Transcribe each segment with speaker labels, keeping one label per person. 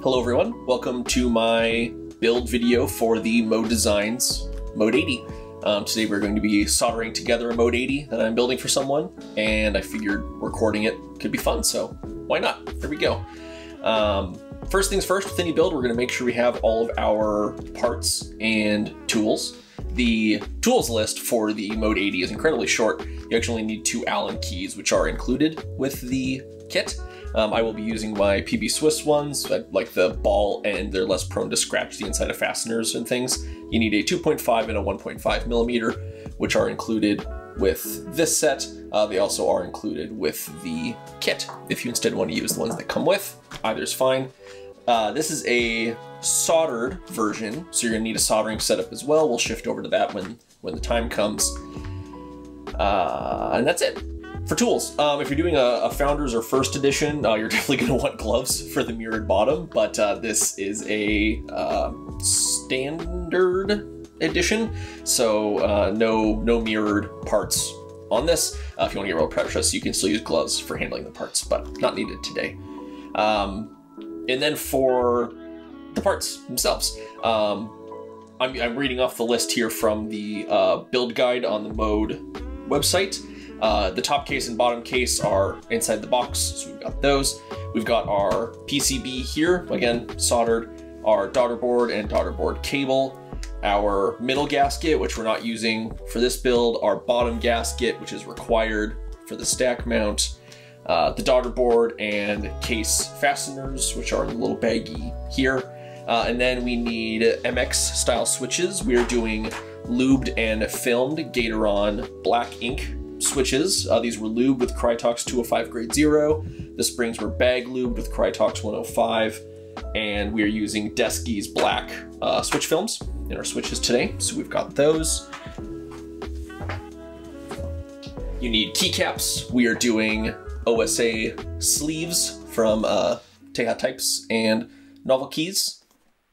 Speaker 1: Hello everyone, welcome to my build video for the Mode Designs Mode 80. Today we're going to be soldering together a Mode 80 that I'm building for someone, and I figured recording it could be fun, so why not? Here we go. First things first, with any build, we're going to make sure we have all of our parts and tools. The tools list for the Mode 80 is incredibly short. You actually only need 2 Allen keys, which are included with the kit. I will be using my PB Swiss ones. I like the ball and they're less prone to scratch the inside of fasteners and things. You need a 2.5 and a 1.5 millimeter, which are included with this set. They also are included with the kit. If you instead want to use the ones that come with, either is fine. This is a soldered version, so you're gonna need a soldering setup as well. We'll shift over to that when the time comes. And that's it. For tools, if you're doing a Founders or First Edition, you're definitely going to want gloves for the mirrored bottom, but this is a standard edition, so no mirrored parts on this. If you want to get real precious, you can still use gloves for handling the parts, but not needed today. And then for the parts themselves, I'm reading off the list here from the build guide on the Mode website. The top case and bottom case are inside the box, so we've got those. We've got our PCB here, again, soldered, our daughter board and daughter board cable, our middle gasket, which we're not using for this build, our bottom gasket, which is required for the stack mount, the daughter board and case fasteners, which are in the little baggie here. And then we need MX style switches. We're doing lubed and filmed Gatoron black ink switches. These were lubed with Krytox 205 grade 0. The springs were bag lubed with Krytox 105. And we are using Desky's black switch films in our switches today. So we've got those. You need keycaps. We are doing OSA sleeves from Teha Types and Novel Keys.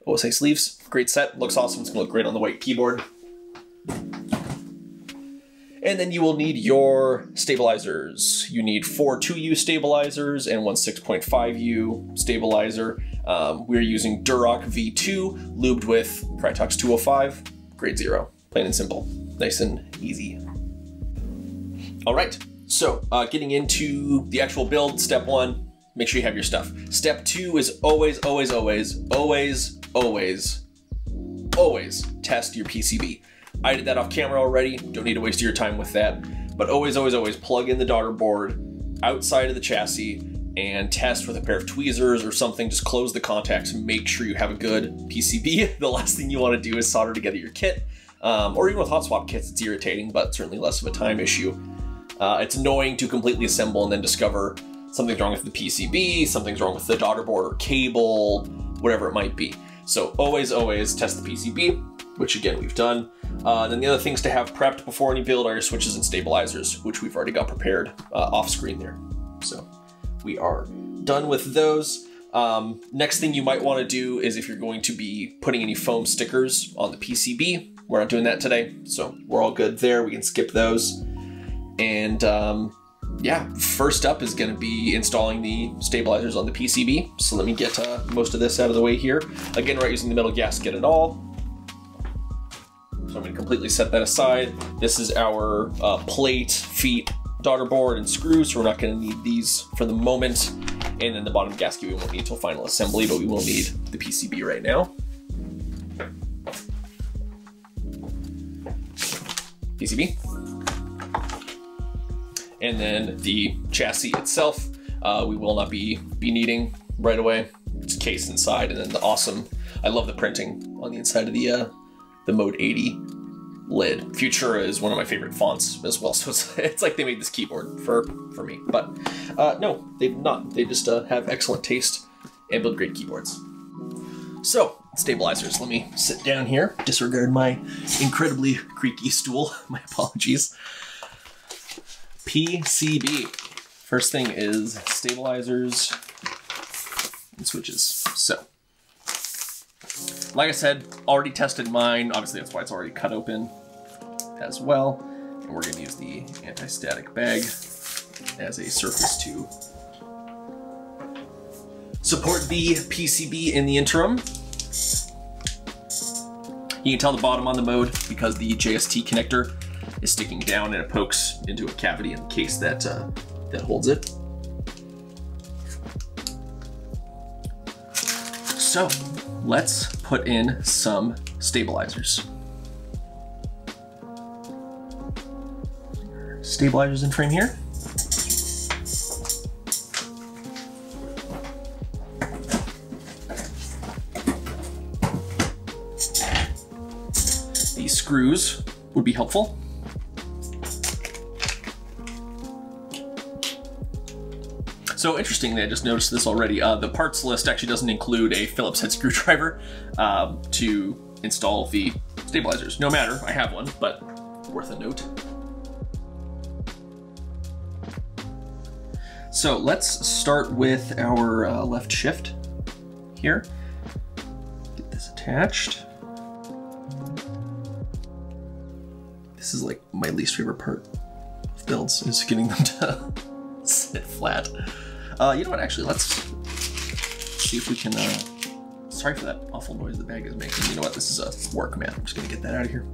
Speaker 1: OSA sleeves, great set, looks awesome. It's gonna look great on the white keyboard. And then you will need your stabilizers. You need 4 2U stabilizers and 1 6.5U stabilizer. We're using Duroc V2, lubed with Krytox 205, grade 0. Plain and simple, nice and easy. All right, so getting into the actual build, step 1, make sure you have your stuff. Step 2 is always test your PCB. I did that off camera already, don't need to waste your time with that, but always plug in the daughter board outside of the chassis and test with a pair of tweezers or something. Just close the contacts and make sure you have a good PCB. The last thing you want to do is solder together your kit, or even with hot swap kits, it's irritating, but certainly less of a time issue. It's annoying to completely assemble and then discover something's wrong with the PCB, something's wrong with the daughter board or cable, whatever it might be. So always test the PCB, which again we've done. Then the other things to have prepped before any build are your switches and stabilizers, which we've already got prepared off screen there. So we are done with those. Next thing you might want to do is if you're going to be putting any foam stickers on the PCB. We're not doing that today, so we're all good there. We can skip those. And yeah, first up is going to be installing the stabilizers on the PCB. So let me get most of this out of the way here. Again, we're not using the middle gasket at all. So I'm going to completely set that aside. This is our plate, feet, daughter board, and screws, so we're not going to need these for the moment. And then the bottom gasket we won't need until final assembly, but we will need the PCB right now. PCB. And then the chassis itself, we will not be needing right away. It's case inside, and then the awesome, I love the printing on the inside of the Mode 80 lid. Futura is one of my favorite fonts as well, so it's like they made this keyboard for me. But no, they did not. They just have excellent taste and build great keyboards. So, stabilizers. Let me sit down here. Disregard my incredibly creaky stool. My apologies. PCB. First thing is stabilizers and switches. So, like I said, already tested mine. Obviously, that's why it's already cut open as well. And we're going to use the anti-static bag as a surface to support the PCB in the interim. You can tell the bottom on the mode because the JST connector is sticking down and it pokes into a cavity in the case that that holds it. So let's put in some stabilizers. Stabilizers in frame here. These screws would be helpful. So interestingly, I just noticed this already. The parts list actually doesn't include a Phillips head screwdriver to install the stabilizers. No matter, I have one, but worth a note. So let's start with our left shift here. Get this attached. This is like my least favorite part of builds, is getting them to sit flat. You know what, actually, let's see if we can, sorry for that awful noise the bag is making. You know what, this is a work mat. I'm just gonna get that out of here.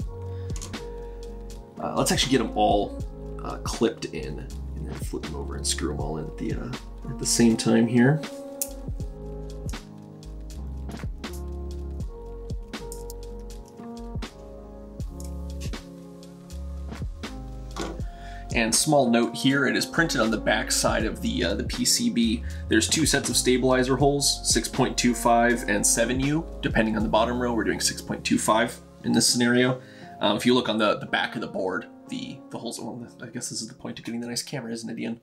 Speaker 1: Let's actually get them all clipped in and then flip them over and screw them all in at the same time here. And small note here, it is printed on the back side of the PCB. There's two sets of stabilizer holes, 6.25 and 7U, depending on the bottom row. We're doing 6.25 in this scenario. If you look on the back of the board, the holes, well, I guess this is the point of getting the nice camera, isn't it, Ian?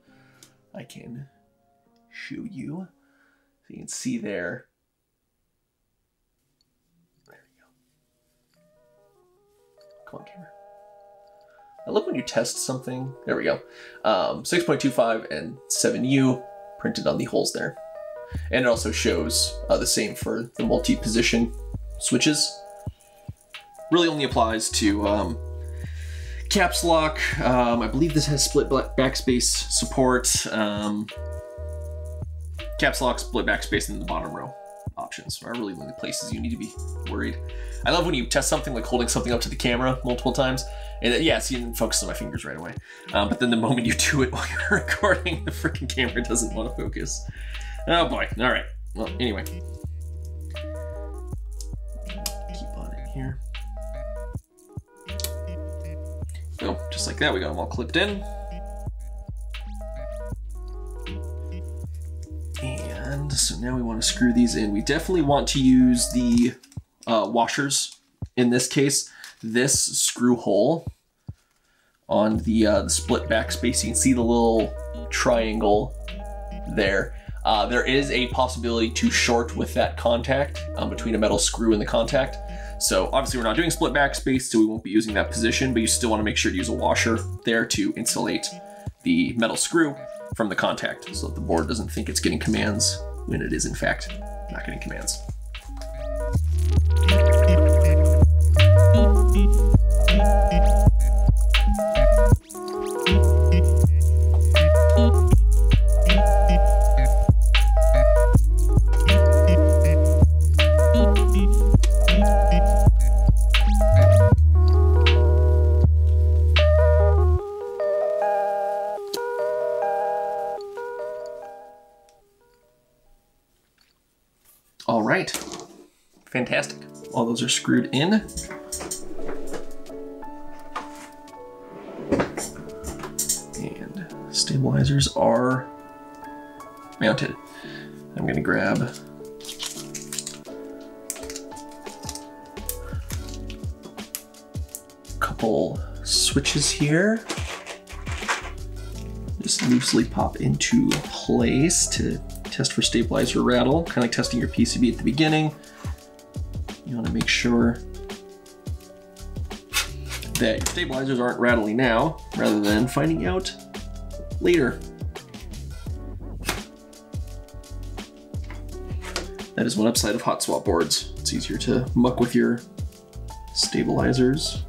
Speaker 1: I can show you. So you can see there. There we go. Come on, camera. I love when you test something. There we go. 6.25 and 7U printed on the holes there. And it also shows the same for the multi-position switches. Really only applies to caps lock. I believe this has split backspace support. Caps lock, split backspace, and the bottom row options are really the only places you need to be worried. I love when you test something like holding something up to the camera multiple times. And yeah, see, it focuses on my fingers right away. But then the moment you do it while you're recording, the freaking camera doesn't want to focus. Oh boy, all right. Well, anyway. Keep on in here. So, just like that, we got them all clipped in. And so now we want to screw these in. We definitely want to use the washers in this case. This screw hole on the split backspace, you can see the little triangle there. There is a possibility to short with that contact between a metal screw and the contact. So obviously we're not doing split backspace, so we won't be using that position, but you still want to make sure to use a washer there to insulate the metal screw from the contact so that the board doesn't think it's getting commands when it is in fact not getting commands. All right, fantastic. All those are screwed in. And stabilizers are mounted. I'm gonna grab a couple switches here. Just loosely pop into place to test for stabilizer rattle, kind of like testing your PCB at the beginning. You want to make sure that your stabilizers aren't rattling now, rather than finding out later. That is one upside of hot swap boards. It's easier to muck with your stabilizers.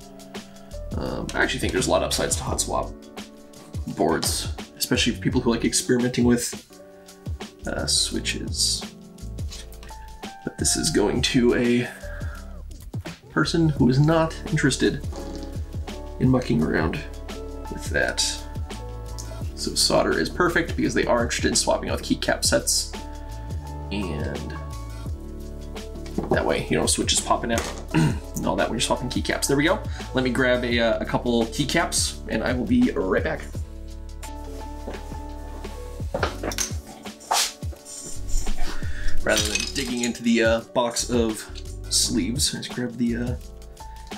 Speaker 1: I actually think there's a lot of upsides to hot swap boards, especially for people who like experimenting with switches. But this is going to a person who is not interested in mucking around with that. So solder is perfect because they are interested in swapping out keycap sets. And that way, you know, switches popping out and all that when you're swapping keycaps. There we go. Let me grab a couple keycaps and I will be right back. Rather than digging into the box of sleeves, I just grab the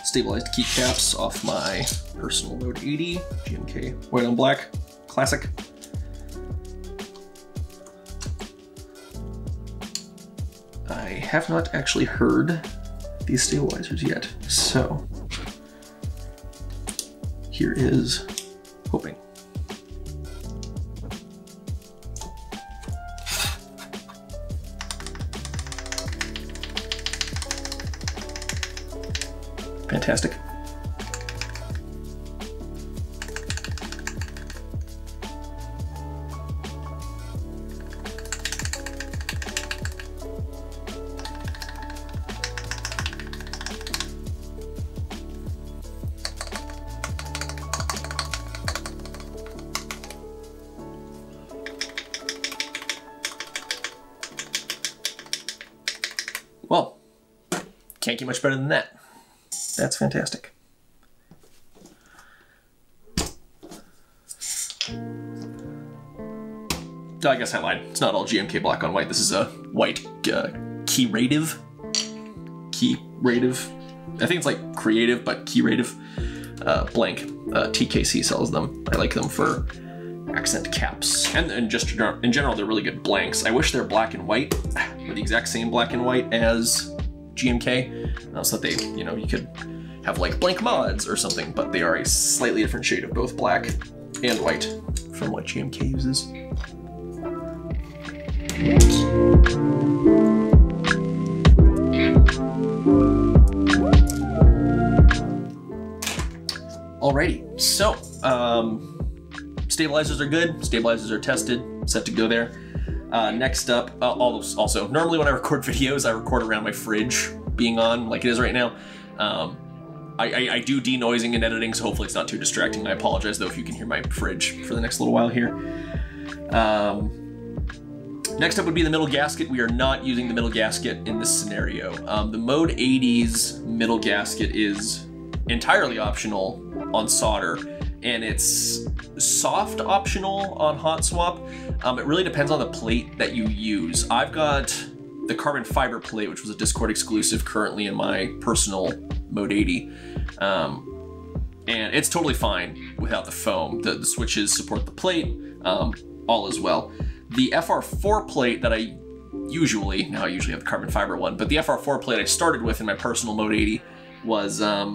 Speaker 1: stabilized keycaps off my personal Mode 80 GMK white on black classic. I have not actually heard these stabilizers yet, so here is hoping. Fantastic. Well, can't get much better than that. That's fantastic. I guess I lied. It's not all GMK black on white. This is a white Keyrative. I think it's like creative, but Keyrative blank. TKC sells them. I like them for accent caps. And just in general, they're really good blanks. I wish they're black and white, or the exact same black and white as GMK, so that they, you know, you could have like blank mods or something, but they are a slightly different shade of both black and white from what GMK uses. Alrighty, so stabilizers are good, stabilizers are tested, set to go there. Next up, also, normally when I record videos, I record around my fridge being on, like it is right now. I do denoising and editing, so hopefully it's not too distracting. I apologize though if you can hear my fridge for the next little while here. Next up would be the middle gasket. We are not using the middle gasket in this scenario. The Mode 80's middle gasket is entirely optional on solder, and it's soft optional on hot swap. It really depends on the plate that you use. I've got the carbon fiber plate, which was a Discord exclusive currently in my personal Mode 80. And it's totally fine without the foam. The switches support the plate, all as well. The FR4 plate that I usually have the carbon fiber one, but the FR4 plate I started with in my personal Mode 80 was a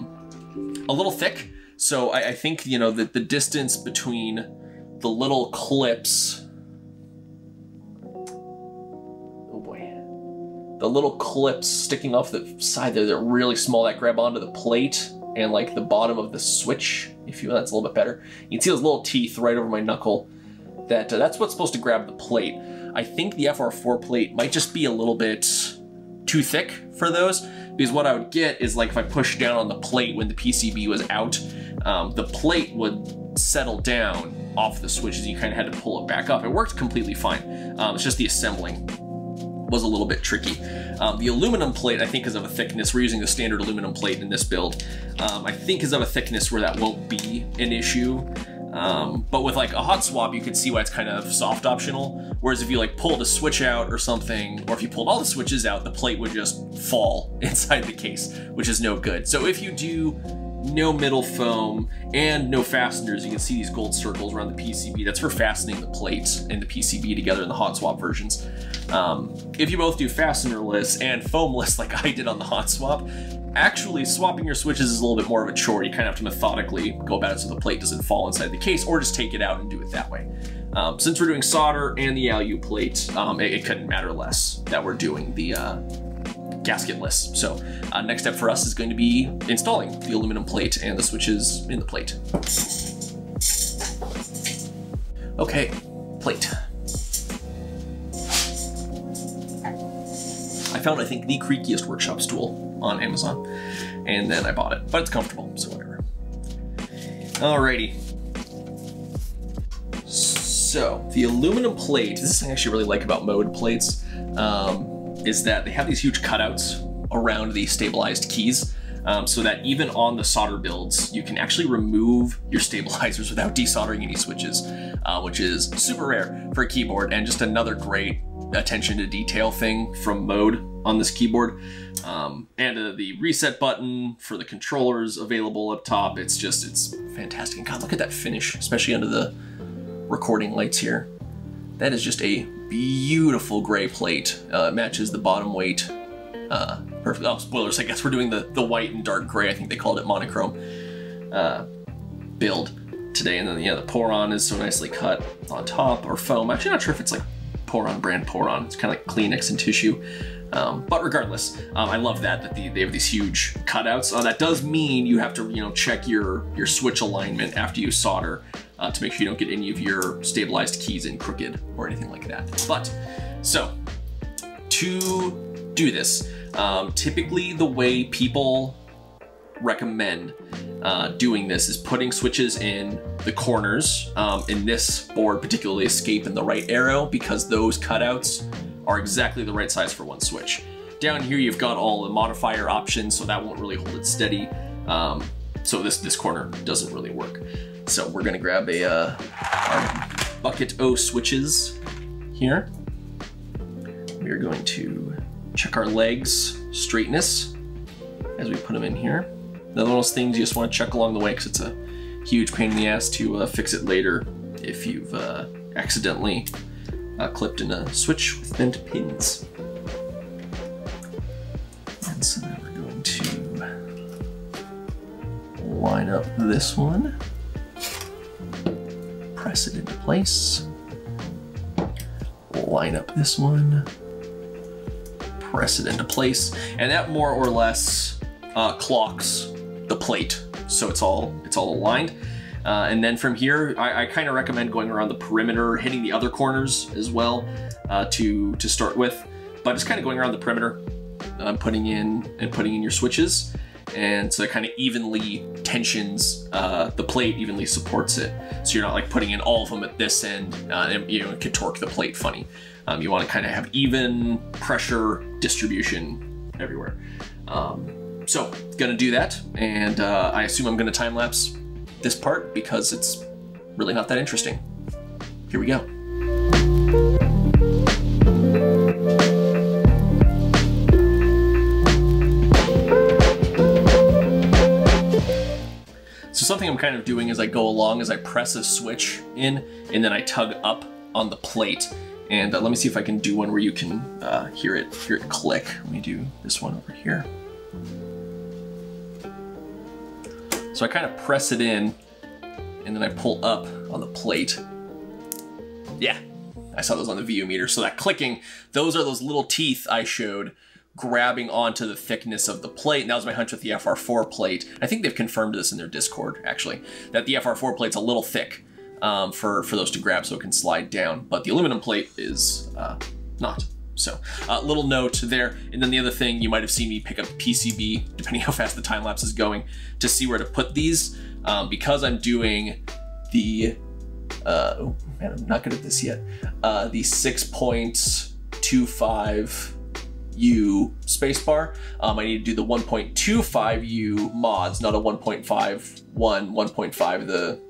Speaker 1: little thick. So I think, you know, that the distance between the little clips, oh boy, the little clips sticking off the side there, they're really small, that grab onto the plate and like the bottom of the switch, if you will, that's a little bit better. You can see those little teeth right over my knuckle. That's what's supposed to grab the plate. I think the FR4 plate might just be a little bit too thick for those, because what I would get is, like, if I push down on the plate when the PCB was out, the plate would settle down off the switches. You kind of had to pull it back up. It worked completely fine. It's just the assembling was a little bit tricky. The aluminum plate, I think, is of a thickness. We're using the standard aluminum plate in this build. I think is of a thickness where that won't be an issue. But with like a hot swap, you could see why it's kind of soft optional. Whereas if you like pulled a switch out or something, or if you pulled all the switches out, the plate would just fall inside the case, which is no good. So if you do no middle foam and no fasteners, you can see these gold circles around the PCB. That's for fastening the plates and the PCB together in the hot swap versions. If you both do fastenerless and foamless like I did on the hot swap, actually swapping your switches is a little bit more of a chore. You kind of have to methodically go about it so the plate doesn't fall inside the case, or just take it out and do it that way. Since we're doing solder and the alu plate, it couldn't matter less that we're doing the gasketless. So next step for us is going to be installing the aluminum plate and the switches in the plate. Okay, plate. I found, I think, the creakiest workshop stool on Amazon, and then I bought it. But it's comfortable, so whatever. Alrighty. So, the aluminum plate, this is something I actually really like about Mode plates, is that they have these huge cutouts around the stabilized keys, so that even on the solder builds, you can actually remove your stabilizers without desoldering any switches, which is super rare for a keyboard, and just another great attention to detail thing from Mode on this keyboard. And the reset button for the controllers available up top. It's fantastic. And God, look at that finish, especially under the recording lights here. That is just a beautiful gray plate. It matches the bottom weight perfect. Oh, spoilers, I guess we're doing the white and dark gray. I think they called it monochrome build today. And then, yeah, the Poron is so nicely cut on top, or foam. I'm actually not sure if it's like Poron brand Poron. It's kind of like Kleenex and tissue. But regardless, I love that they have these huge cutouts. That does mean you have to, check your switch alignment after you solder to make sure you don't get any of your stabilized keys in crooked or anything like that. But, so, to do this, typically the way people recommend doing this is putting switches in the corners. In this board, particularly Escape and the right arrow, because those cutouts are exactly the right size for one switch. Down here you've got all the modifier options, so that won't really hold it steady. So this corner doesn't really work. So we're gonna grab our bucket O switches here. We are going to check our legs straightness as we put them in here. Another one of those things you just want to check along the way, because it's a huge pain in the ass to fix it later if you've accidentally clipped in a switch with bent pins. And so then we're going to line up this one, press it into place, line up this one, press it into place, and that more or less clocks the plate, so it's all aligned. And then from here, I kind of recommend going around the perimeter, hitting the other corners as well to start with, but just kind of going around the perimeter, putting in your switches, and so it kind of evenly tensions the plate, evenly supports it, so you're not like putting in all of them at this end, and it could torque the plate funny. You want to kind of have even pressure distribution everywhere. So gonna do that, and I assume I'm gonna time lapse this part because it's really not that interesting. Here we go. So something I'm kind of doing as I go along is I press a switch in and then I tug up on the plate. And let me see if I can do one where you can hear it click. Let me do this one over here. So I kind of press it in, and then I pull up on the plate. Yeah, I saw those on the VU meter. So that clicking, those are those little teeth I showed grabbing onto the thickness of the plate. And that was my hunch with the FR4 plate. I think they've confirmed this in their Discord, actually, that the FR4 plate's a little thick for those to grab so it can slide down. But the aluminum plate is not. So little note there. And then the other thing, you might have seen me pick up PCB, depending how fast the time lapse is going, to see where to put these. Because I'm doing the, oh man, I'm not good at this yet, the 6.25U spacebar. I need to do the 1.25U mods, not a 1.51, 1.5, the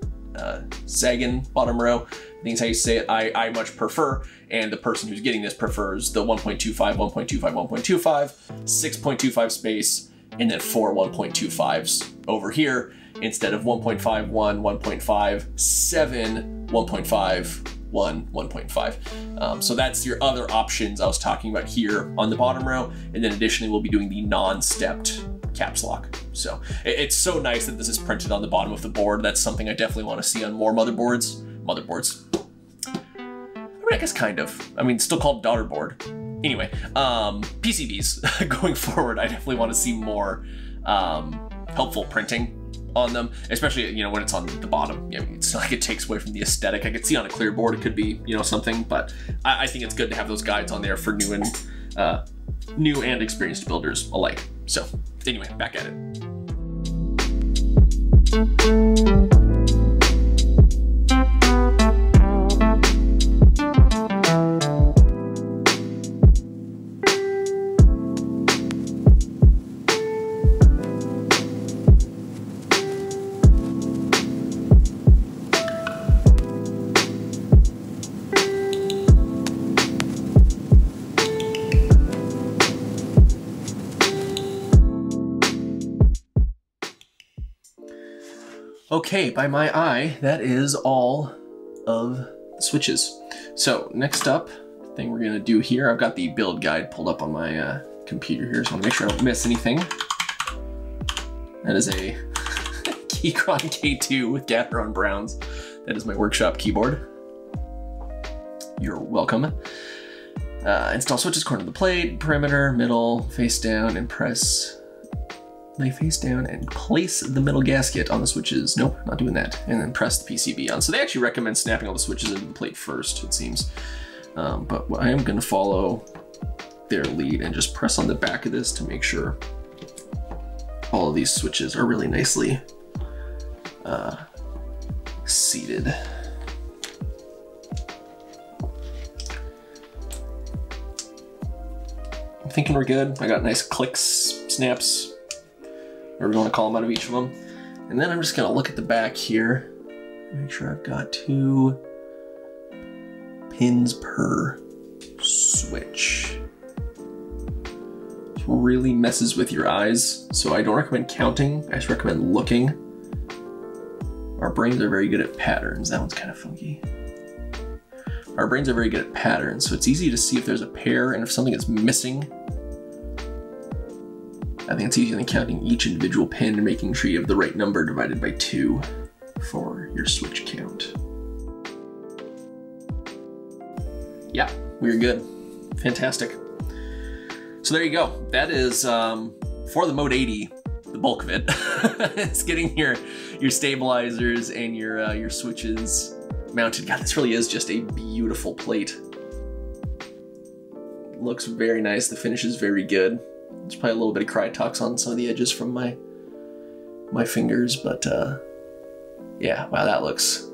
Speaker 1: Sagan bottom row. I think is how you say it. I much prefer, and the person who's getting this prefers the 1.25, 1.25, 1.25, 6.25 space, and then 4 1.25s over here instead of 1.51, 1.5, 7, 1.5, 1, 1.5. So that's your other options I was talking about here on the bottom row, and then additionally we'll be doing the non-stepped caps lock. So it's so nice that this is printed on the bottom of the board. That's something I definitely want to see on more motherboards. I mean, I guess kind of. I mean, still called daughter board. Anyway, PCBs going forward, I definitely want to see more helpful printing on them, especially when it's on the bottom. I mean, it's not like it takes away from the aesthetic. I could see on a clear board it could be something, but I think it's good to have those guides on there for new and new and experienced builders alike. So anyway, back at it. Okay, by my eye, that is all of the switches. So next up, thing we're gonna do here, I've got the build guide pulled up on my computer here, so I wanna make sure I don't miss anything. That is a Keychron K2 with Gatheron Browns. That is my workshop keyboard. You're welcome. Install switches according to the plate, perimeter, middle, face down, and press. Lay face down and place the middle gasket on the switches. Nope, not doing that. And then press the PCB on. So they actually recommend snapping all the switches into the plate first, it seems. But I am gonna follow their lead and just press on the back of this to make sure all of these switches are really nicely seated. I'm thinking we're good. I got nice clicks, snaps, whatever you want to call them, out of each of them. And then I'm just gonna look at the back here, make sure I've got 2 pins per switch. It really messes with your eyes, so I don't recommend counting, I just recommend looking. Our brains are very good at patterns. That one's kind of funky. Our brains are very good at patterns, so it's easy to see if there's a pair and if something is missing. I think it's easier than counting each individual pin and making sure you have the right number divided by 2 for your switch count. Yeah, we're good. Fantastic. So there you go. That is, for the Mode 80, the bulk of it. It's getting your stabilizers and your switches mounted. God, this really is just a beautiful plate. Looks very nice. The finish is very good. There's probably a little bit of Krytox on some of the edges from my fingers, but yeah, wow, that looks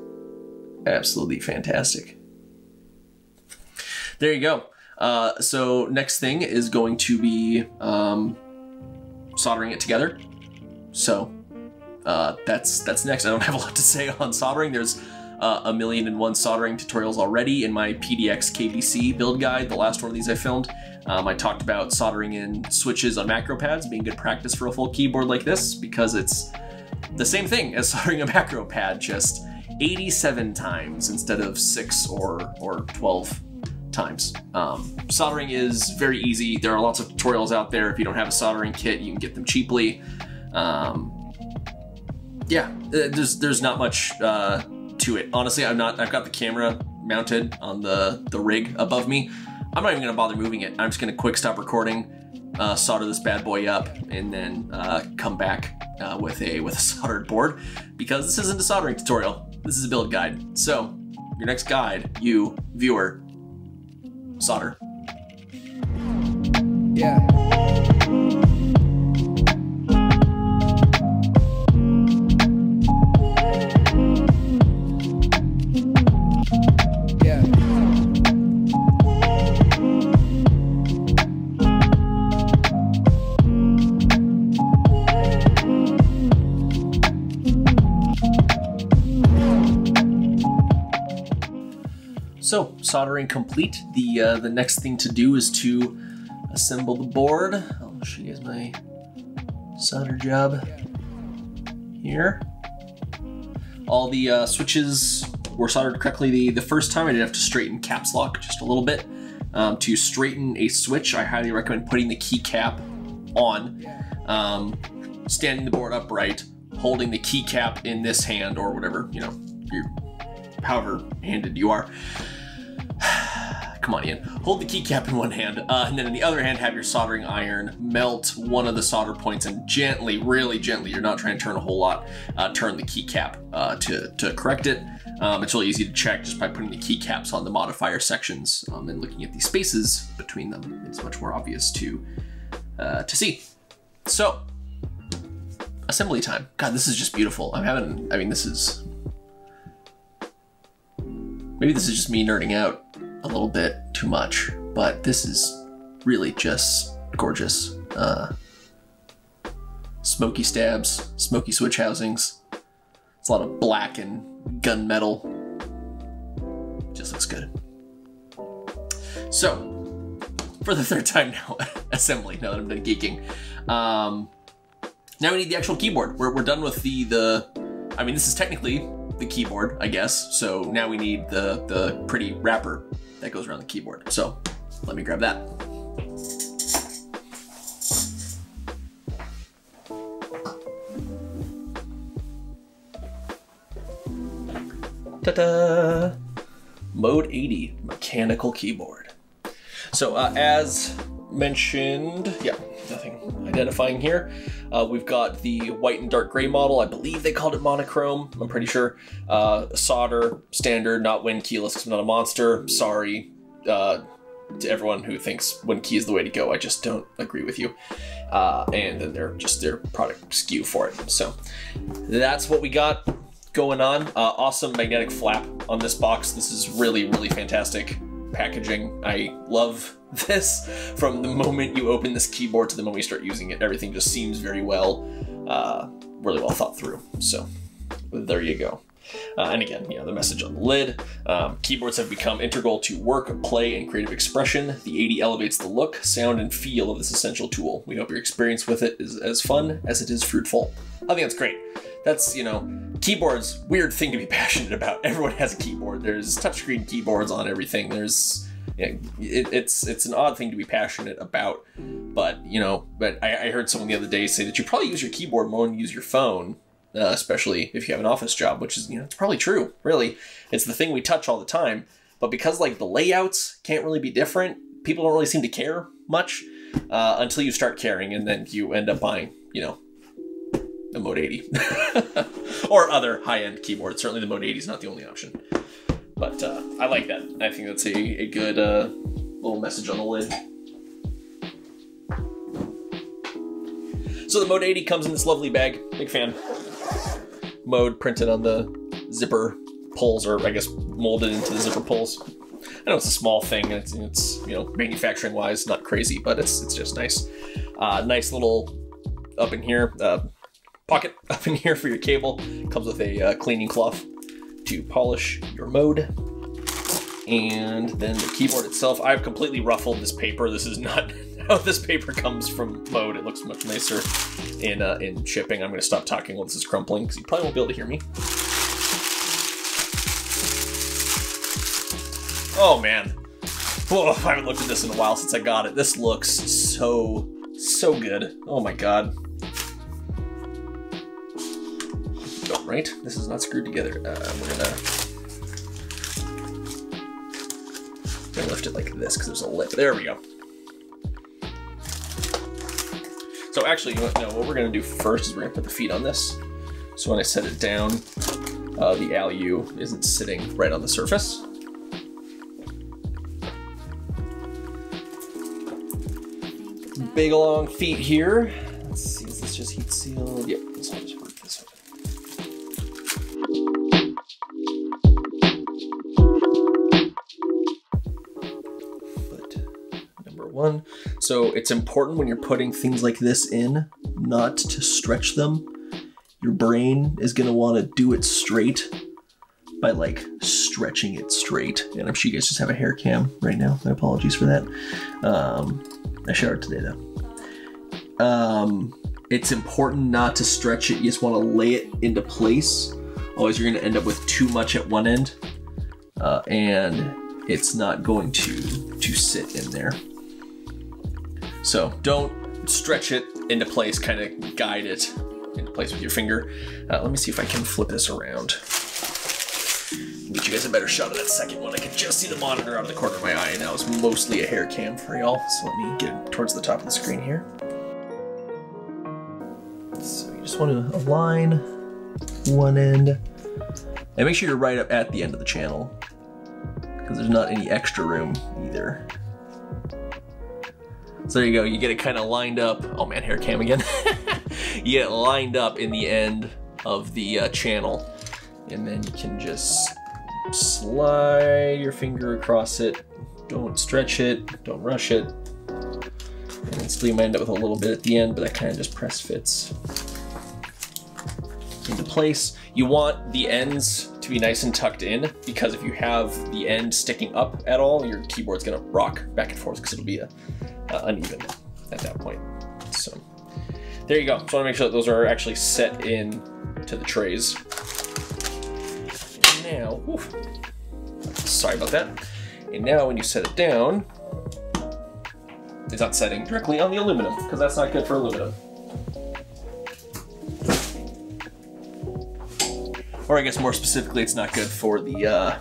Speaker 1: absolutely fantastic. There you go. So next thing is going to be soldering it together. So that's next. I don't have a lot to say on soldering. There's 1,000,001 soldering tutorials already in my PDX KBC build guide, the last one of these I filmed. I talked about soldering in switches on macro pads being good practice for a full keyboard like this, because it's the same thing as soldering a macro pad, just 87 times instead of 6 or 12 times. Soldering is very easy. There are lots of tutorials out there. If you don't have a soldering kit, you can get them cheaply. Yeah, there's not much to it. Honestly, I've got the camera mounted on the rig above me. I'm not even gonna bother moving it. I'm just gonna quick stop recording, solder this bad boy up, and then come back with a soldered board, because this isn't a soldering tutorial. This is a build guide. So your next guide, you viewer, solder.
Speaker 2: Yeah.
Speaker 1: So, soldering complete. The next thing to do is to assemble the board. I'll show you guys my solder job here. All the switches were soldered correctly the first time. I did have to straighten caps lock just a little bit. To straighten a switch, I highly recommend putting the keycap on, standing the board upright, holding the keycap in this hand or whatever, you know, however handed you are. come on, Ian. Hold the keycap in one hand, and then in the other hand, have your soldering iron melt one of the solder points and gently, really gently, you're not trying to turn a whole lot, turn the keycap to correct it. It's really easy to check just by putting the keycaps on the modifier sections and looking at the spaces between them. It's much more obvious to see. So, assembly time. God, this is just beautiful. Maybe this is just me nerding out a little bit too much, but this is really just gorgeous. Smoky stabs, smoky switch housings. It's a lot of black and gunmetal. Just looks good. So, for the third time now, assembly, now that I'm done geeking. Now we need the actual keyboard. We're done with I mean, this is technically the keyboard, I guess. So now we need the pretty wrapper that goes around the keyboard. So let me grab that. Ta-da! Mode 80 mechanical keyboard. So as mentioned, yeah, nothing identifying here. We've got the white and dark gray model. I believe they called it monochrome. I'm pretty sure. Solder, standard, not Win keyless because I'm not a monster. Sorry to everyone who thinks Win key is the way to go. I just don't agree with you. And then their product SKU for it. So that's what we got going on. Awesome magnetic flap on this box. This is really, really fantastic packaging. I love this. From the moment you open this keyboard to the moment you start using it, everything just seems very well, really well thought through. So there you go. And again, the message on the lid. Keyboards have become integral to work, play, and creative expression. The 80 elevates the look, sound, and feel of this essential tool. We hope your experience with it is as fun as it is fruitful. I think that's great. That's, keyboards, weird thing to be passionate about. Everyone has a keyboard. There's touchscreen keyboards on everything. It's an odd thing to be passionate about, but I heard someone the other day say that you probably use your keyboard more than you use your phone, especially if you have an office job, which is, it's probably true, really. It's the thing we touch all the time, but because the layouts can't really be different, people don't really seem to care much until you start caring, and then you end up buying, a Mode 80 or other high-end keyboards. Certainly the Mode 80 is not the only option. But I like that. I think that's a good little message on the lid. So the Mode 80 comes in this lovely bag. Big fan. Mode printed on the zipper pulls, or I guess molded into the zipper pulls. I know it's a small thing. It's manufacturing wise not crazy, but it's just nice. Nice little up in here pocket up in here for your cable. Comes with a cleaning cloth to polish your mode. And then the keyboard itself, I've completely ruffled this paper. This is not how this paper comes from Mode. It looks much nicer in shipping. I'm going to stop talking while this is crumpling because you probably won't be able to hear me. Oh man. Whoa, I haven't looked at this in a while since I got it. This looks so good. Oh my god. Oh, right? This is not screwed together. We're gonna lift it like this because there's a lip. There we go. So actually, what we're gonna do first is we're gonna put the feet on this. So when I set it down, the ALU isn't sitting right on the surface. Big long feet here. Let's see, is this just heat sealed? Yep, this one just worked this way. One. So it's important when you're putting things like this in not to stretch them. Your brain is going to want to do it straight by stretching it straight. And I'm sure you guys just have a hair cam right now. My apologies for that. I showered today though. It's important not to stretch it. You just want to lay it into place. Otherwise you're going to end up with too much at one end and it's not going to sit in there. So don't stretch it into place, kind of guide it into place with your finger. Let me see if I can flip this around. Get you guys a better shot of that second one. I can just see the monitor out of the corner of my eye, and that was mostly a hair cam for y'all. So let me get it towards the top of the screen here. So you just want to align one end, and make sure you're right up at the end of the channel, because there's not any extra room either. So there you go, you get it kind of lined up. Oh man, hair cam again. You get it lined up in the end of the channel, and then you can just slide your finger across it. Don't stretch it, don't rush it. And then still you might end up with a little bit at the end, but that kind of just press fits into place. You want the ends to be nice and tucked in, because if you have the end sticking up at all, your keyboard's gonna rock back and forth because it'll be uneven at that point. So there you go. Just want to make sure that those are actually set in to the trays. And now, oof, sorry about that. And now when you set it down, it's not setting directly on the aluminum, because that's not good for aluminum. Or I guess more specifically, it's not good for the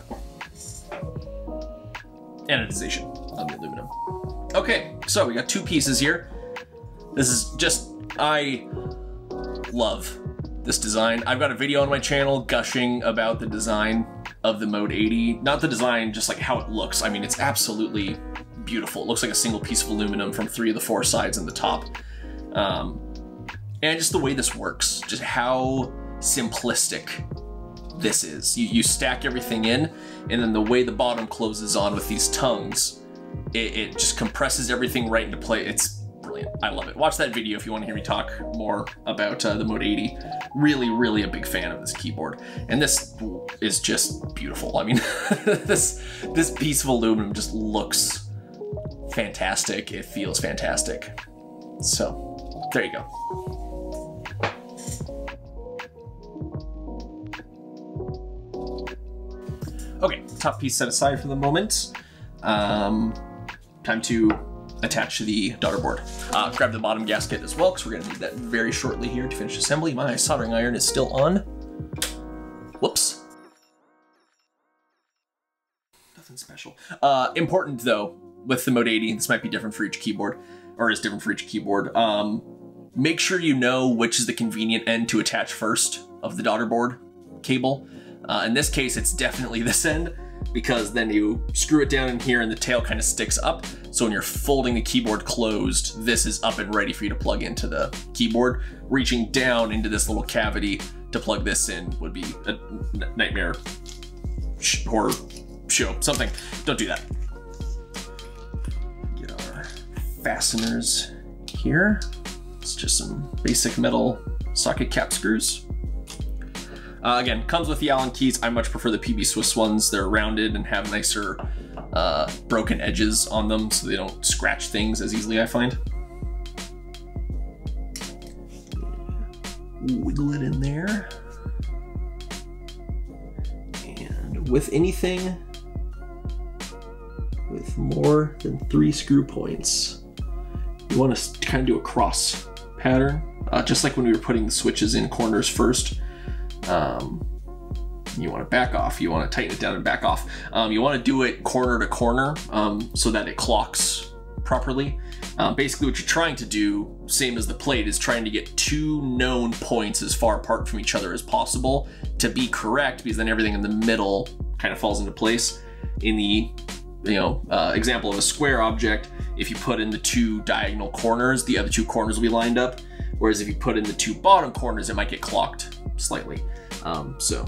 Speaker 1: anodization of the aluminum. Okay, so we got two pieces here. This is just, I love this design. I've got a video on my channel gushing about the design of the Mode 80. Not the design, just like how it looks. I mean, it's absolutely beautiful. It looks like a single piece of aluminum from 3 of the 4 sides and the top. And just the way this works, just how simplistic this is. You stack everything in, and then the way the bottom closes on with these tongues, it just compresses everything right into place. It's brilliant. I love it. Watch that video if you want to hear me talk more about the Mode 80. Really, really a big fan of this keyboard. And this is just beautiful. I mean, this piece of aluminum just looks fantastic. It feels fantastic. So, there you go. Okay, top piece set aside for the moment. Time to attach the daughter board. Grab the bottom gasket as well, because we're gonna need that very shortly here to finish assembly. My soldering iron is still on. Whoops. Nothing special. Important though, with the Mode 80, this might be different for each keyboard, or is different for each keyboard. Make sure you know which is the convenient end to attach first of the daughter board cable. In this case, it's definitely this end, because then you screw it down in here and the tail kind of sticks up. So when you're folding the keyboard closed, this is up and ready for you to plug into the keyboard. Reaching down into this little cavity to plug this in would be a nightmare, horror show, something. Don't do that. Get our fasteners here. It's just some basic metal socket cap screws. Again, comes with the Allen keys. I much prefer the PB Swiss ones. They're rounded and have nicer broken edges on them, so they don't scratch things as easily, I find. Wiggle it in there. And with anything with more than 3 screw points, you want to kind of do a cross pattern, just like when we were putting the switches in corners first. You want to back off, you want to tighten it down and back off. You want to do it corner to corner so that it clocks properly. Basically what you're trying to do, same as the plate, is trying to get 2 known points as far apart from each other as possible to be correct, because then everything in the middle kind of falls into place. In the example of a square object, if you put in the 2 diagonal corners, the other 2 corners will be lined up. Whereas if you put in the 2 bottom corners, it might get clocked slightly. So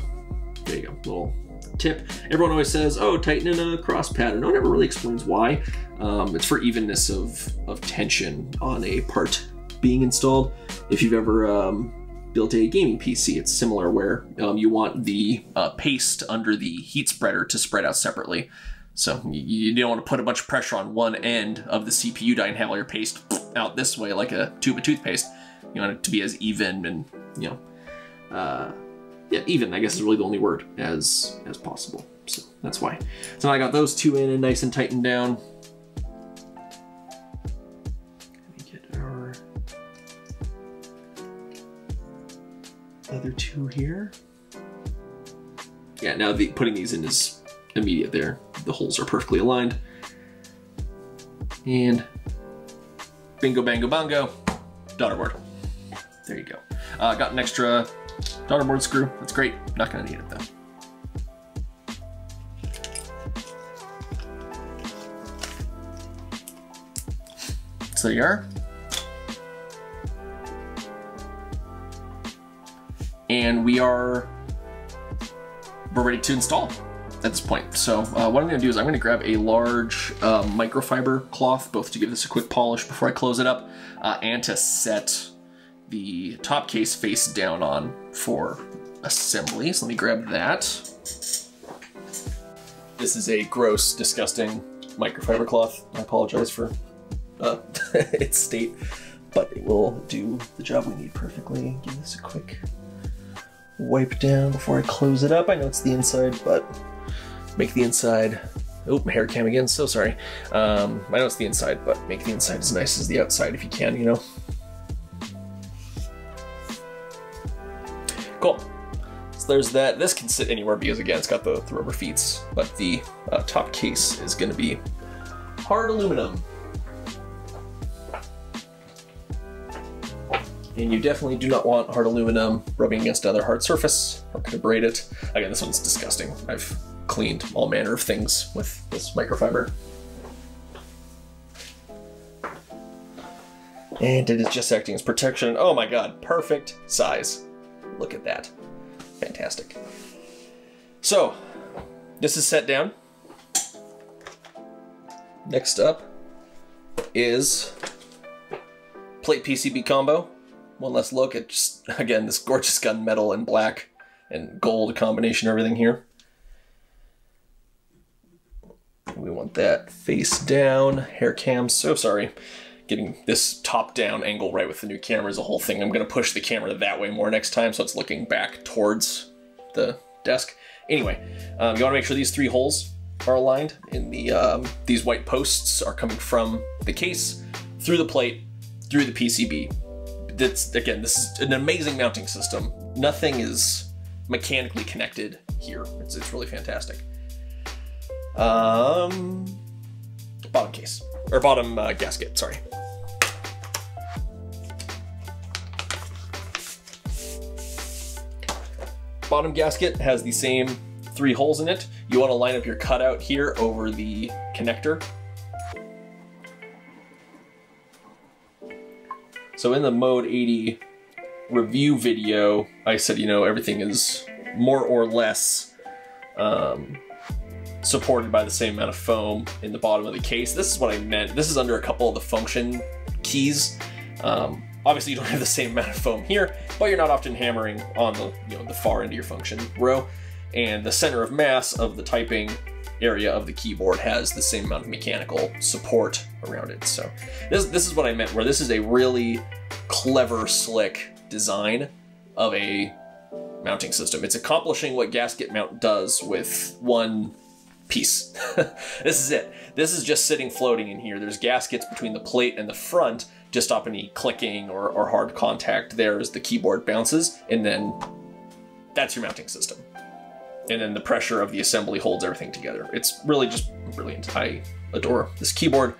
Speaker 1: there you go, little tip. Everyone always says, oh, tighten in a cross pattern. No one ever really explains why. It's for evenness of tension on a part being installed. If you've ever built a gaming PC, it's similar, where you want the paste under the heat spreader to spread out separately. So you don't want to put a bunch of pressure on one end of the CPU die and have all your paste out this way like a tube of toothpaste. You want it to be as even and, yeah, even, I guess, is really the only word, as possible. So that's why. So now I got those 2 in and nice and tightened down. Let me get our other 2 here. yeah, now putting these in is immediate there. The holes are perfectly aligned. And bingo, bango, bongo, daughter board. There you go. Got an extra daughter board screw. That's great. Not gonna need it though. So there you are. And we're ready to install at this point. So what I'm gonna do is I'm gonna grab a large microfiber cloth, both to give this a quick polish before I close it up, and to set the top case face down on for assembly. So let me grab that. This is a gross, disgusting microfiber cloth. I apologize for its state, but it will do the job we need perfectly. Give this a quick wipe down before I close it up. I know it's the inside, but make the inside, oh, my hair cam again, so sorry. I know it's the inside, but make the inside as nice as the outside if you can, you know? Cool. So there's that. This can sit anywhere because, again, it's got the rubber feet, but the top case is gonna be hard aluminum. And you definitely do not want hard aluminum rubbing against another hard surface, or could abrade it. Again, this one's disgusting. I've cleaned all manner of things with this microfiber. And it is just acting as protection. Oh my God, perfect size. Look at that. Fantastic. So, this is set down. Next up is plate PCB combo. One last look at just, again, this gorgeous gunmetal and black and gold combination of everything here. We want that face down, hair cam, so sorry. Getting this top-down angle right with the new camera is a whole thing. I'm gonna push the camera that way more next time so it's looking back towards the desk. Anyway, you wanna make sure these 3 holes are aligned in the, these white posts are coming from the case, through the plate, through the PCB. Again, this is an amazing mounting system. Nothing is mechanically connected here. It's really fantastic. Bottom case, or bottom gasket, sorry. Bottom gasket has the same 3 holes in it. You want to line up your cutout here over the connector. So in the Mode 80 review video, I said, you know, everything is more or less supported by the same amount of foam in the bottom of the case. This is what I meant. This is under a couple of the function keys. Obviously you don't have the same amount of foam here, but you're not often hammering on the, you know, the far end of your function row. And the center of mass of the typing area of the keyboard has the same amount of mechanical support around it. So this is what I meant, where this is a really clever, slick design of a mounting system. It's accomplishing what gasket mount does with one piece. This is it. This is just sitting floating in here. There's gaskets between the plate and the front to stop any clicking or hard contact there as the keyboard bounces, and then that's your mounting system. And then the pressure of the assembly holds everything together. It's really just brilliant. I adore this keyboard.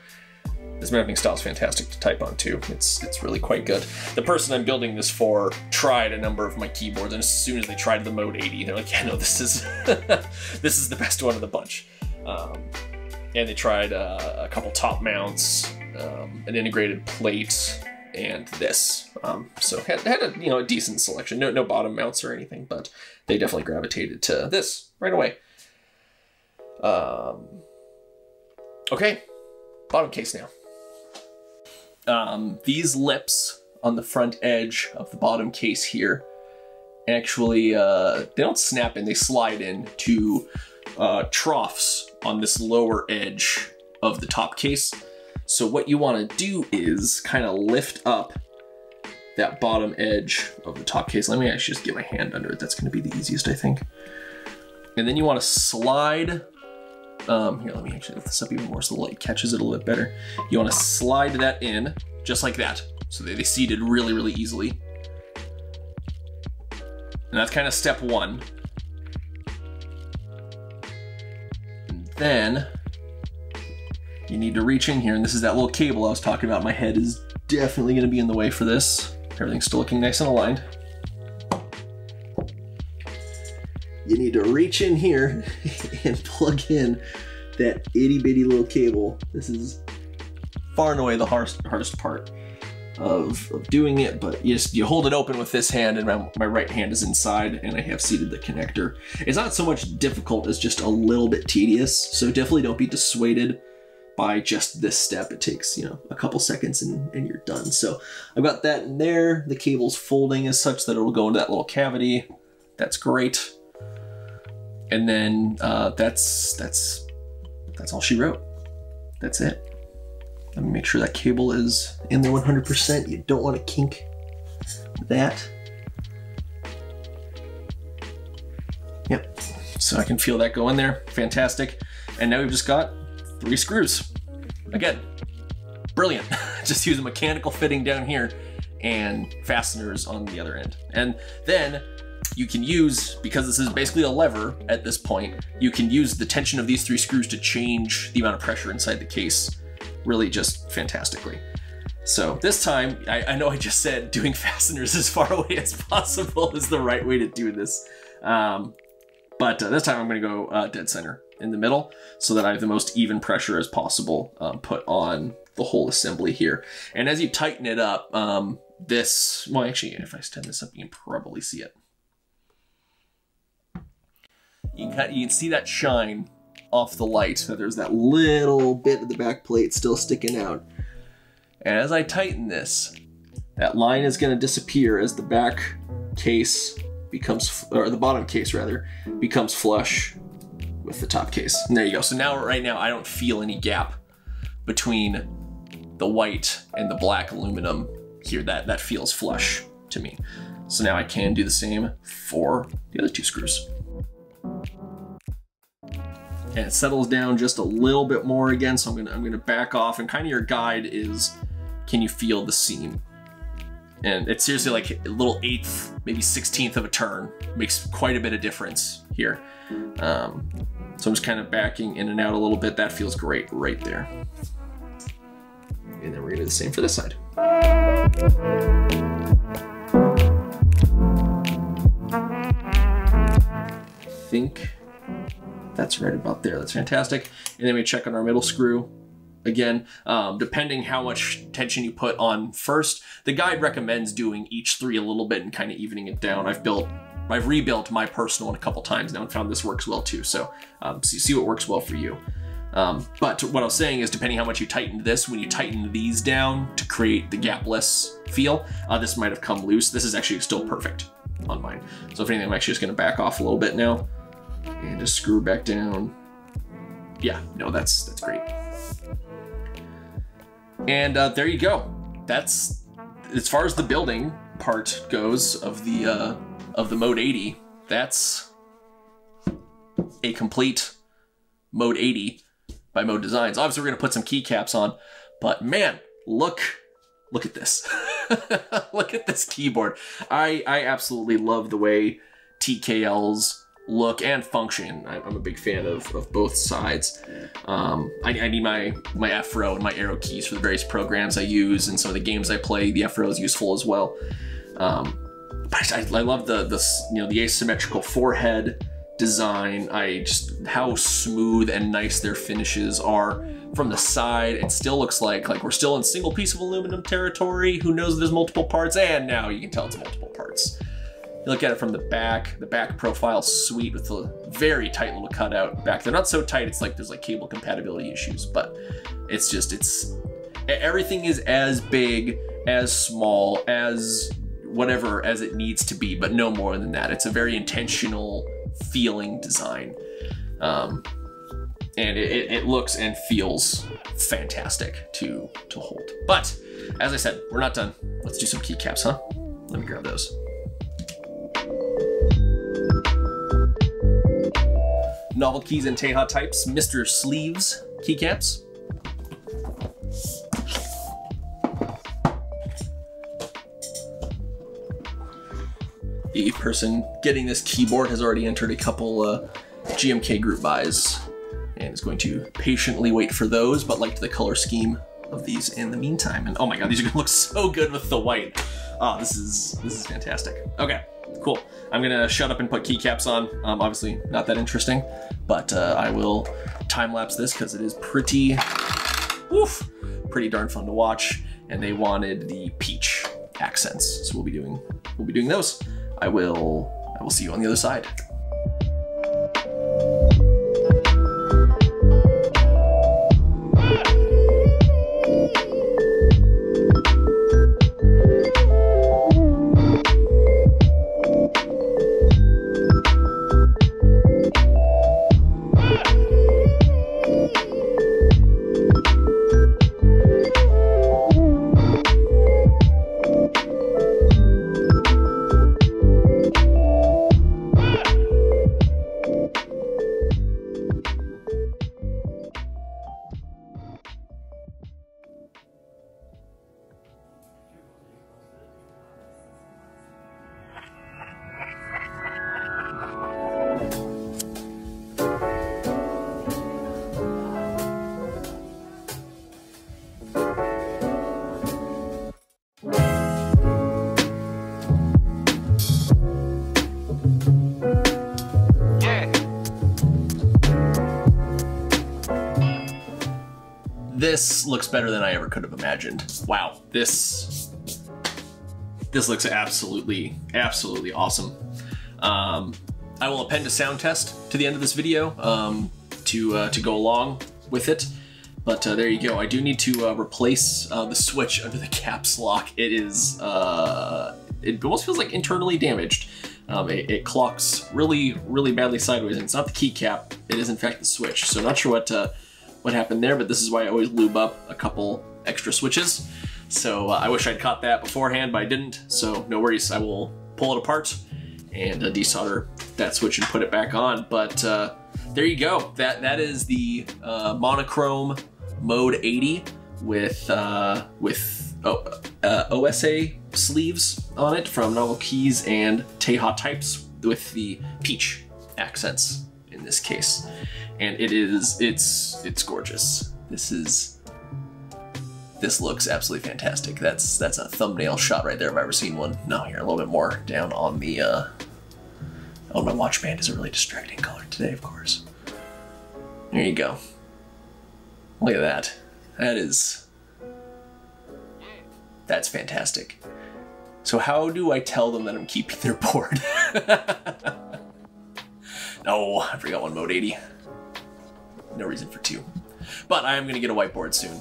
Speaker 1: This mounting style is fantastic to type on too. It's really quite good. The person I'm building this for tried a number of my keyboards, and as soon as they tried the Mode 80, they're like, yeah, no, this is this is the best one of the bunch. And they tried a couple top mounts, an integrated plate, and this. So had a, you know, a decent selection. No bottom mounts or anything, but they definitely gravitated to this right away. Okay, bottom case now. These lips on the front edge of the bottom case here actually, they don't snap in, they slide in to troughs on this lower edge of the top case. So what you want to do is kind of lift up that bottom edge of the top case. Let me actually just get my hand under it. That's going to be the easiest, I think. And then you want to slide, here, let me actually lift this up even more so the light catches it a little bit better. You want to slide that in, just like that, so they seated really, really easily. And that's kind of step one. Then you need to reach in here, and this is that little cable I was talking about. My head is definitely going to be in the way for this. Everything's still looking nice and aligned. You need to reach in here and plug in that itty bitty little cable. This is far and away the hardest part of doing it, but you hold it open with this hand, and my right hand is inside, and I have seated the connector. It's not so much difficult as just a little bit tedious, so definitely don't be dissuaded by just this step. It takes, you know, a couple seconds and you're done. So I've got that in there. The cable's folding as such that it'll go into that little cavity. That's great. And then that's all she wrote. That's it. Let me make sure that cable is in there 100%. You don't want to kink that. Yep. So I can feel that go in there. Fantastic. And now we've just got 3 screws. Again, brilliant. Just use a mechanical fitting down here and fasteners on the other end. And then you can use, because this is basically a lever at this point, you can use the tension of these 3 screws to change the amount of pressure inside the case really just fantastically. So this time, I know I just said doing fasteners as far away as possible is the right way to do this. But this time I'm gonna go dead center in the middle so that I have the most even pressure as possible put on the whole assembly here. And as you tighten it up, well actually, if I stand this up, you can probably see it. You can see that shine off the light. So there's that little bit of the back plate still sticking out. And as I tighten this, that line is going to disappear as the back case becomes, or the bottom case rather, becomes flush with the top case. And there you go. So now, right now, I don't feel any gap between the white and the black aluminum here. That feels flush to me. So now I can do the same for the other 2 screws. And it settles down just a little bit more again, so I'm gonna back off, and kind of your guide is, can you feel the seam? And it's seriously like a little 1/8, maybe 1/16 of a turn. Makes quite a bit of difference here. So I'm just kind of backing in and out a little bit. That feels great right there. And then we're gonna do the same for this side. I think that's right about there. That's fantastic. And then we check on our middle screw. Again, depending how much tension you put on first, the guide recommends doing each 3 a little bit and kind of evening it down. I've rebuilt my personal one a couple times now and found this works well too. So see what works well for you. But what I was saying is, depending how much you tightened this, when you tighten these down to create the gapless feel, this might have come loose. This is actually still perfect on mine. So if anything, I'm actually just gonna back off a little bit now and just screw back down. Yeah, no, that's great. And there you go. That's, as far as the building part goes of the Mode 80, that's a complete Mode 80 by Mode Designs. Obviously, we're gonna put some keycaps on, but man, look at this. Look at this keyboard. I absolutely love the way TKLs look and function. I'm a big fan of both sides. I need my F-row and my arrow keys for the various programs I use, and some of the games I play, the F-row is useful as well. But I love the asymmetrical forehead design. How smooth and nice their finishes are from the side. It still looks like we're still in single piece of aluminum territory. Who knows there's multiple parts, and now you can tell it's multiple parts. You look at it from the back profile's sweet with the very tight little cutout back. They're not so tight, it's like there's like cable compatibility issues, but everything is as big, as small, as whatever as it needs to be, but no more than that. It's a very intentional feeling design. And it looks and feels fantastic to hold. But as I said, we're not done. Let's do some keycaps, huh? Let me grab those. Novel Keys and Teja Types, Mr. Sleeves keycaps. The person getting this keyboard has already entered a couple GMK group buys, and is going to patiently wait for those, but liked the color scheme of these in the meantime. And oh my god, these are gonna look so good with the white. Oh, this is fantastic. Okay, cool. I'm gonna shut up and put keycaps on. Obviously not that interesting, but I will time lapse this because it is pretty darn fun to watch. And they wanted the peach accents, so we'll be doing those. I will see you on the other side. This looks better than I ever could have imagined. Wow, this looks absolutely awesome. I will append a sound test to the end of this video to go along with it. But there you go. I do need to replace the switch under the caps lock. It is it almost feels like internally damaged. It clocks really badly sideways, and it's not the keycap. It is in fact the switch. So not sure what happened there, but this is why I always lube up a couple extra switches. So I wish I'd caught that beforehand, but I didn't. So no worries. I will pull it apart and desolder that switch and put it back on. But there you go. That is the monochrome Mode 80 with OSA sleeves on it from Novel Keys and Teha types with the peach accents in this case. And it's gorgeous. This looks absolutely fantastic. That's a thumbnail shot right there if I've ever seen one. No, here a little bit more down on the oh, my watch band is a really distracting color today, of course. There you go. Look at that. That's fantastic. So how do I tell them that I'm keeping their board? No, I forgot one Mode 80. No reason for two. But I am going to get a whiteboard soon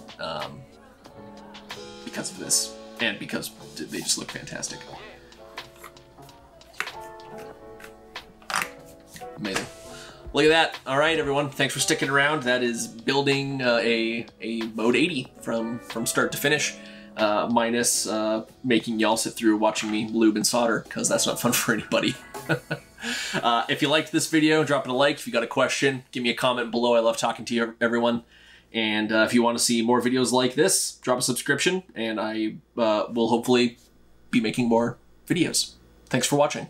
Speaker 1: because of this, and because they just look fantastic. Amazing. Look at that. All right, everyone. Thanks for sticking around. That is building a Mode 80 from start to finish, minus making y'all sit through watching me lube and solder, because that's not fun for anybody. If you liked this video, drop it a like. If you got a question, give me a comment below. I love talking to you, everyone. And if you want to see more videos like this, drop a subscription, and I will hopefully be making more videos. Thanks for watching.